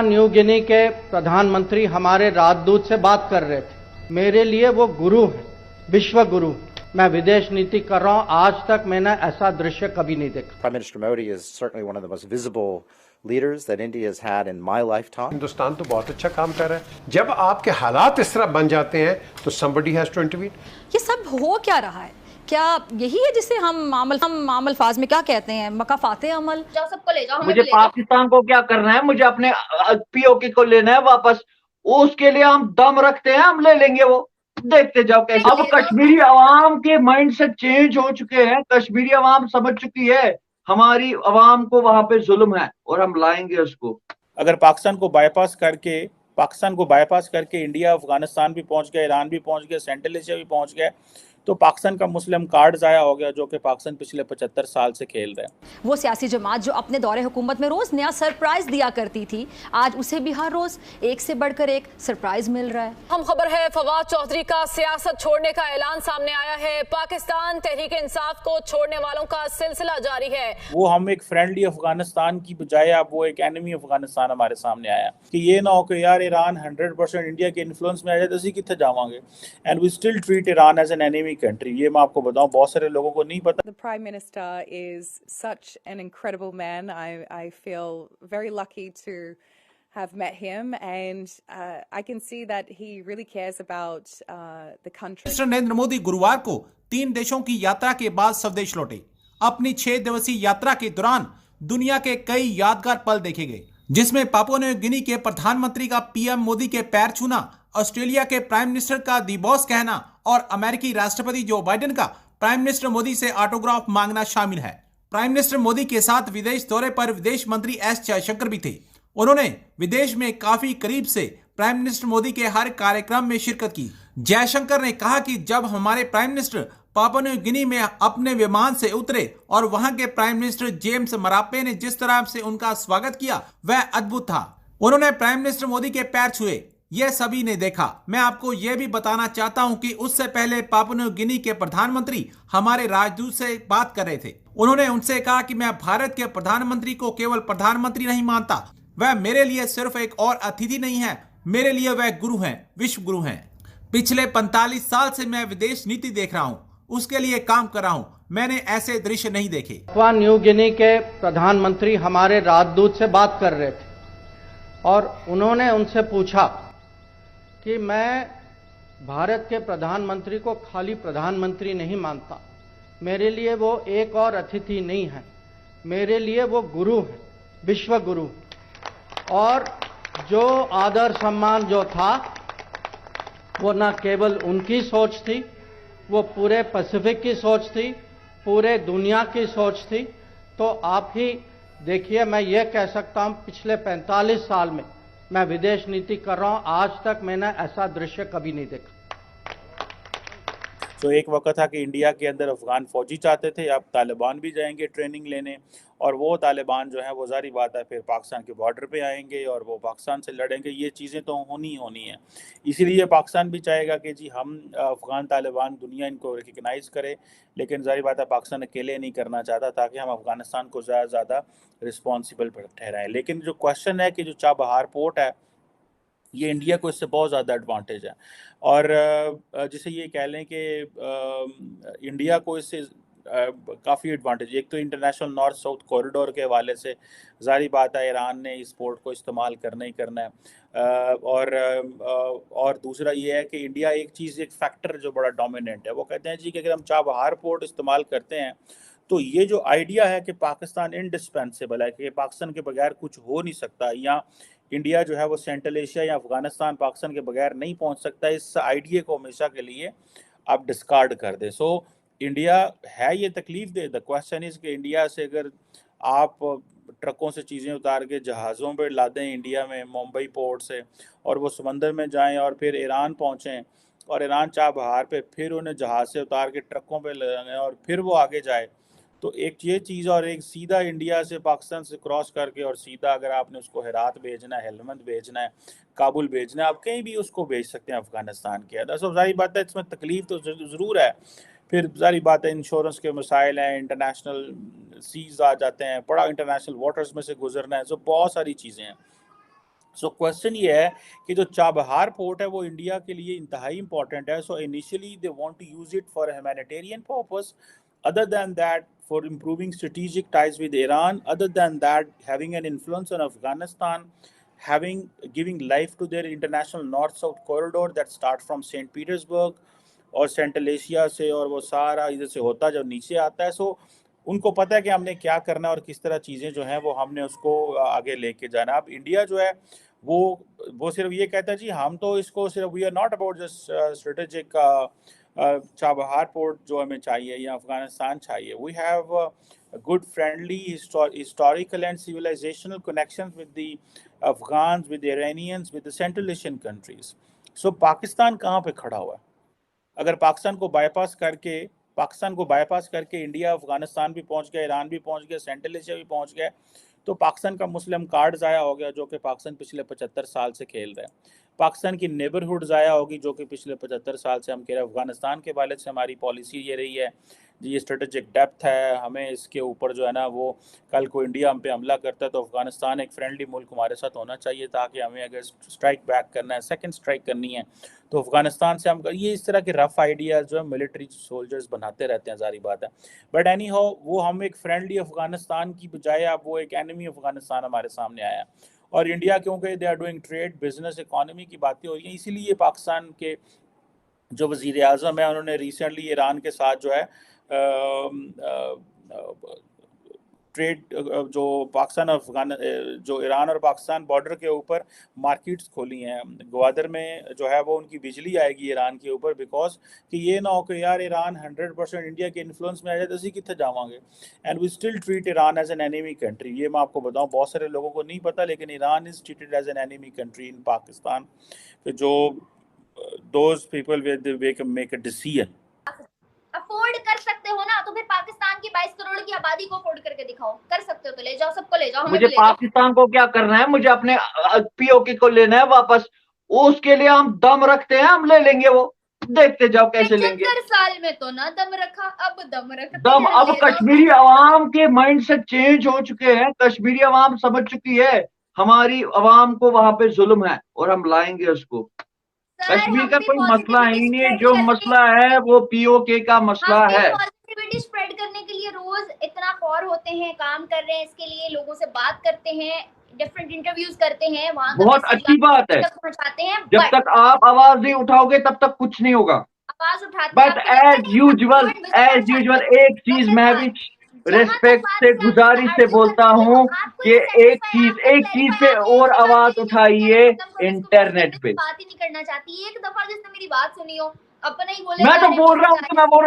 New Guinea के प्रधानमंत्री हमारे राजदूत से बात कर रहे थे। मेरे लिए वो गुरु है, विश्व गुरु। मैं विदेश नीति कर रहा हूं, आज तक मैंने ऐसा दृश्य कभी नहीं देखा। Prime Minister Modi is certainly one of the most visible leaders that India has had in my lifetime. Hindustan तो बहुत अच्छा काम कर रहा है। जब आपके हालात इस तरह बन जाते हैं तो somebody has to intervene। ये सब हो क्या रहा है? क्या यही है जिसे हम अल्फाज में क्या कहते हैं, मकाफाते अमल? जाओ सबको ले जाओ, मुझे पाकिस्तान को क्या करना है, मुझे अपने पीओके को लेना है वापस। उसके लिए हम दम रखते हैं, हम ले लेंगे, वो देखते जाओ कैसे। अब कश्मीरी अवाम के माइंड से चेंज हो चुके हैं, कश्मीरी अवाम समझ चुकी है हमारी अवाम को वहां पे जुल्म है और हम लाएंगे उसको। अगर पाकिस्तान को बाईपास करके इंडिया अफगानिस्तान भी पहुंच गया, ईरान भी पहुंच गया, सेंट्रल एशिया भी पहुंच गया, तो पाकिस्तान का मुस्लिम कार्ड ज़ाया हो गया, जो कि पाकिस्तान पिछले 75 साल से खेल रहे हैं। वो सियासी जमात जो अपने दौरे हुकूमत में रोज नया सरप्राइज दिया करती थी, आज उसे भी हर रोज एक से बढ़कर एक सरप्राइज मिल रहा है। हम खबर है, फवाद चौधरी का सियासत छोड़ने का ऐलान सामने आया है। पाकिस्तान तहरीक इंसाफ को छोड़ने वालों का सिलसिला जारी है। वो हम एक फ्रेंडली अफगानिस्तान की बजाय अब वो एक एनिमी अफगानिस्तान हमारे सामने आया कि ये ना हो कि यार ईरान 100% इंडिया के इन्फ्लुएंस में आ जाए तो ਅਸੀਂ कितने जावांगे, and we still treat Iran as an enemy country. ये मैं आपको बताऊं, बहुत सारे लोगों को नहीं पता। The Prime Minister is such an incredible man. I feel very lucky to have met him, and I can see that he really cares about the country. Mister Narendra Modi गुरुवार को 3 देशों की यात्रा के बाद स्वदेश लौटे। अपनी 6 दिवसीय यात्रा के दौरान दुनिया के कई यादगार पल देखे गए, जिसमें पापुआ न्यू गिनी के प्रधानमंत्री का पीएम मोदी के पैर छूना, ऑस्ट्रेलिया के प्राइम मिनिस्टर का दी बॉस कहना और अमेरिकी राष्ट्रपति जो बाइडेन का प्राइम मिनिस्टर मोदी से ऑटोग्राफ मांगना शामिल है। प्राइम मिनिस्टर मोदी के साथ विदेश दौरे पर विदेश मंत्री एस जयशंकर भी थे। उन्होंने विदेश में काफी करीब से प्राइम मिनिस्टर मोदी के हर कार्यक्रम में शिरकत की। जयशंकर ने कहा कि जब हमारे prime minister Papua New Guinea में अपने विमान से उतरे और वहां के प्राइम मिनिस्टर जेम्स मरापे ने जिस तरह से उनका स्वागत किया वह अद्भुत था। उन्होंने प्राइम मिनिस्टर मोदी के पैर छुए, यह सभी ने देखा। मैं आपको यह भी बताना चाहता हूं कि उससे पहले पापुआ न्यू गिनी के प्रधानमंत्री हमारे राजदूत से बात कर रहे थे। उन्होंने उनसे कहा कि मैं भारत के प्रधानमंत्री को केवल प्रधानमंत्री नहीं मानता, वह मेरे लिए सिर्फ एक और अतिथि नहीं है, मेरे लिए वह गुरु हैं, विश्व गुरु हैं। पिछले 45 साल से मैं विदेश नीति देख रहा हूँ, उसके लिए काम कर रहा हूँ, मैंने ऐसे दृश्य नहीं देखे। न्यू गिनी के प्रधानमंत्री हमारे राजदूत से बात कर रहे थे और उन्होंने उनसे पूछा कि मैं भारत के प्रधानमंत्री को खाली प्रधानमंत्री नहीं मानता, मेरे लिए वो एक और अतिथि नहीं है, मेरे लिए वो गुरु है, विश्व गुरु। और जो आदर सम्मान जो था वो न केवल उनकी सोच थी, वो पूरे पैसिफिक की सोच थी, पूरे दुनिया की सोच थी। तो आप ही देखिए, मैं ये कह सकता हूं पिछले 45 साल में मैं विदेश नीति कर रहा हूं, आज तक मैंने ऐसा दृश्य कभी नहीं देखा। तो एक वक्त था कि इंडिया के अंदर अफगान फौजी चाहते थे, अब तालिबान भी जाएंगे ट्रेनिंग लेने, और वो तालिबान जो है वो जारी बात है फिर पाकिस्तान के बॉर्डर पे आएंगे और वो पाकिस्तान से लड़ेंगे। ये चीज़ें तो होनी है। इसीलिए पाकिस्तान भी चाहेगा कि जी हम अफगान तालिबान दुनिया इनको रिकगनाइज़ करे, लेकिन जारी बात है पाकिस्तान अकेले नहीं करना चाहता, ताकि हम अफगानिस्तान को ज़्यादा रिस्पॉन्सिबल ठहराएँ। लेकिन जो क्वेश्चन है कि जो चाबहार पोर्ट है, ये इंडिया को इससे बहुत ज़्यादा एडवांटेज है, और जिसे ये कह लें कि इंडिया को इससे काफ़ी एडवांटेज। एक तो इंटरनेशनल नॉर्थ साउथ कॉरिडोर के हवाले से जारी बात है ईरान ने इस पोर्ट को इस्तेमाल करना ही करना है, और दूसरा ये है कि इंडिया एक फैक्टर जो बड़ा डोमिनेंट है, वो कहते हैं जी कि अगर हम चाबहार पोर्ट इस्तेमाल करते हैं तो ये जो आइडिया है कि पाकिस्तान इंडिस्पेंसेबल है, कि पाकिस्तान के बगैर कुछ हो नहीं सकता, या इंडिया जो है वो सेंट्रल एशिया या अफगानिस्तान पाकिस्तान के बगैर नहीं पहुंच सकता, इस आइडिया को हमेशा के लिए आप डिस्कार्ड कर दें। सो इंडिया है ये तकलीफ दे। द क्वेश्चन इज़ कि इंडिया से अगर आप ट्रकों से चीज़ें उतार के जहाज़ों पर ला दें इंडिया में मुंबई पोर्ट से, और वो समंदर में जाएं और फिर ईरान पहुँचें, और ईरान चाबहार पे फिर उन्हें जहाज़ से उतार के ट्रकों पे लगाएं और फिर वो आगे जाए, तो एक ये चीज़, और एक सीधा इंडिया से पाकिस्तान से क्रॉस करके और सीधा अगर आपने उसको हेरात भेजना है, हेलमंद भेजना है, काबुल भेजना है, आप कहीं भी उसको भेज सकते हैं अफगानिस्तान के अंदर। सब सारी बात है, इसमें तकलीफ तो ज़रूर है। फिर सारी बात है, इंश्योरेंस के मसाइल हैं, इंटरनेशनल सीज आ जाते हैं, बड़ा इंटरनेशनल वाटर्स में से गुजरना है, सो बहुत सारी चीज़ें हैं। सो क्वेश्चन ये है कि जो चाबहार पोर्ट है वो इंडिया के लिए इंतहाई इंपॉर्टेंट है. So initially they want to use it for humanitarian purpose. Other than that, for improving strategic ties with Iran, other than that, having an influence on Afghanistan, giving life to their international north-south corridor that starts from St. Petersburg और central Asia से, और वो सारा इधर से होता जब नीचे आता है. सो उनको पता है कि हमने क्या करना है और किस तरह चीज़ें जो हैं वो हमने उसको आगे लेके जाना. अब इंडिया जो है वो सिर्फ ये कहता है जी हम तो इसको सिर्फ we are not about just strategic Chabahar port जो हमें चाहिए या अफगानिस्तान चाहिए. We have good friendly historical and civilizational connections with the Afghans, with Iranians, with the Central Asian countries. So Pakistan कहाँ पे खड़ा हुआ है? अगर पाकिस्तान को बाईपास करके इंडिया अफगानिस्तान भी पहुंच गया, ईरान भी पहुंच गया, सेंट्रल एशिया भी पहुंच गया, तो पाकिस्तान का मुस्लिम कार्ड ज़ाया हो गया जो कि पाकिस्तान पिछले 75 साल से खेल रहा है. पाकिस्तान की नेबरहुड ज़ाया होगी जो कि पिछले 75 साल से हम कह रहे हैं. अफगानिस्तान के वाले से हमारी पॉलिसी ये रही है ये स्ट्रेटेजिक डेप्थ है, हमें इसके ऊपर जो है ना वो कल को इंडिया हम पे हमला करता है तो अफगानिस्तान एक फ्रेंडली मुल्क हमारे साथ होना चाहिए, ताकि हमें अगर स्ट्राइक बैक करना है, सेकंड स्ट्राइक करनी है तो अफगानिस्तान से हम ये इस तरह के रफ आइडियाज़ जो है मिलिट्री सोल्जर्स बनाते रहते हैं, सारी बात है. बट एनी हाउ वो हम एक फ्रेंडली अफगानिस्तान की बजाय अब वो एक एनिमी अफगानिस्तान हमारे सामने आया. और इंडिया क्योंकि they are doing trade, business, economy की बातें हो रही हैं, इसीलिए पाकिस्तान के जो वज़ीर आज़म है उन्होंने रिसेंटली ईरान के साथ जो है ट्रेड जो पाकिस्तान जो ईरान और पाकिस्तान बॉर्डर के ऊपर मार्केट्स खोली हैं. ग्वादर में जो है वो उनकी बिजली आएगी ईरान के ऊपर, बिकॉज कि ये ना हो कि यार ईरान 100% इंडिया के इन्फ्लुएंस में आ जाए तो असी कितने जावांगे. And we still treat Iran as an enemy country. ये मैं आपको बताऊं बहुत सारे लोगों को नहीं पता, लेकिन Iran is treated as an enemy country in Pakistan. जो दोज पीपल वे मेक अ डिसीजन अफोर्ड कर सकते हो ना, तो फिर पाकिस्तान की 22 करोड़ की आबादी को अफोर्ड करके दिखाओ. कर सकते हो तो ले जाओ, सबको ले जाओ. मुझे पाकिस्तान को क्या करना है, मुझे अपने पीओके को लेना है वापस. उसके लिए हम दम रखते हैं, हम ले लेंगे वो. देखते जाओ कैसे लेंगे. 75 साल में तो ना दम रखा, अब दम रखते दम. अब कश्मीरी अवाम के माइंडसेट चेंज हो चुके हैं. कश्मीरी अवाम समझ चुकी है हमारी अवाम को वहां पे जुल्म है और हम लाएंगे उसको. कश्मीर का कोई मसला ही नहीं, जो मसला है वो पीओके का मसला है. पॉजिटिविटी स्प्रेड करने के लिए रोज इतना खौर होते हैं, काम कर रहे हैं इसके लिए, लोगों से बात करते हैं, डिफरेंट इंटरव्यूज करते हैं, वहां बहुत अच्छी बात है. पहुंचाते हैं. जब तक आप आवाज नहीं उठाओगे तब तक कुछ नहीं होगा. आवाज उठाते हैं. बट एज यूजुअल एक चीज मैं भी रेस्पेक्ट से गुजारिश से बोलता हूँ कि एक चीज पे और आवाज उठाइए इंटरनेट पे. बात ही नहीं करना चाहती. एक दफा जिसने मेरी बात सुनी हो अपना ही बोले. मैं तो बोल रहा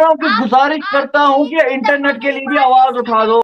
हूँ कि गुजारिश करता हूँ कि इंटरनेट के लिए भी आवाज उठा दो.